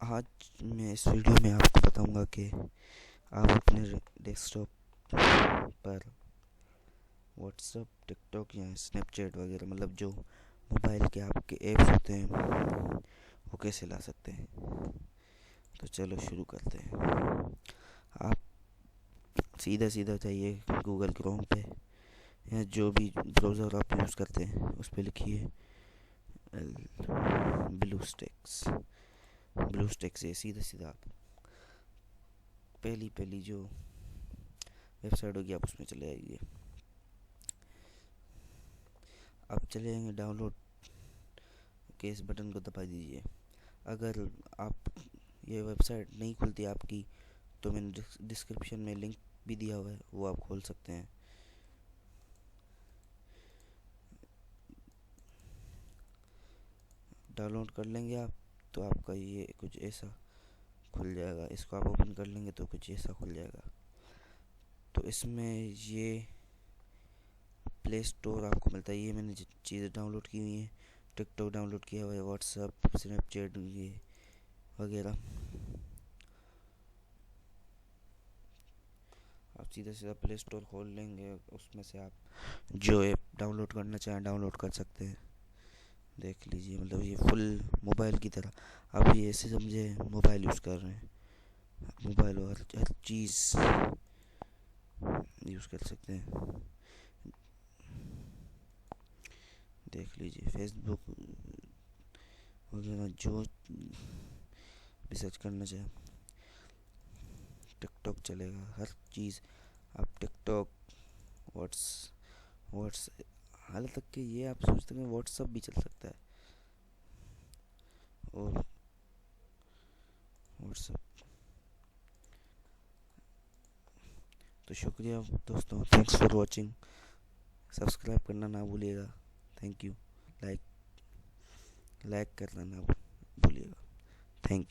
आज मैं इस वीडियो में आपको बताऊंगा कि आप अपने डेस्कटॉप पर व्हाट्सअप, टिकटॉक या स्नैपचैट वगैरह मतलब जो मोबाइल के आपके ऐप्स होते हैं वो कैसे ला सकते हैं। तो चलो शुरू करते हैं। आप सीधा सीधा जाइए गूगल क्रोम पे या जो भी ब्राउज़र आप यूज़ करते हैं उस पर लिखिए ब्लू स्टेक से सीधा सीधा आप पहली जो वेबसाइट होगी आप उसमें चले आइए। आप चले जाएंगे डाउनलोड के इस बटन को दबा दीजिए। अगर आप ये वेबसाइट नहीं खुलती आपकी तो मैंने डिस्क्रिप्शन में लिंक भी दिया हुआ है, वो आप खोल सकते हैं। डाउनलोड कर लेंगे आप तो आपका ये कुछ ऐसा खुल जाएगा। इसको आप ओपन कर लेंगे तो कुछ ऐसा खुल जाएगा। तो इसमें ये प्ले स्टोर आपको मिलता है। ये मैंने चीज़ें डाउनलोड की हुई हैं। टिकटॉक डाउनलोड किया हुआ है, व्हाट्सअप, स्नैपचैट ये वगैरह। आप सीधा सीधा प्ले स्टोर खोल लेंगे, उसमें से आप जो ऐप डाउनलोड करना चाहें डाउनलोड कर सकते हैं। देख लीजिए, मतलब ये फुल मोबाइल की तरह आप ये ऐसे समझे मोबाइल यूज़ कर रहे हैं। मोबाइल और हर चीज़ यूज़ कर सकते हैं। देख लीजिए, फेसबुक वगैरह जो भी सर्च करना चाहें, टिकटॉक चलेगा, हर चीज़ आप टिकटॉक, व्हाट्स हाल तक कि ये आप सोचते हैं व्हाट्सअप भी चल सकता है। और व्हाट्सअप तो शुक्रिया दोस्तों, थैंक्स फॉर वॉचिंग। सब्सक्राइब करना ना भूलिएगा। Thank you. लाइक करना ना भूलिएगा। Thank you.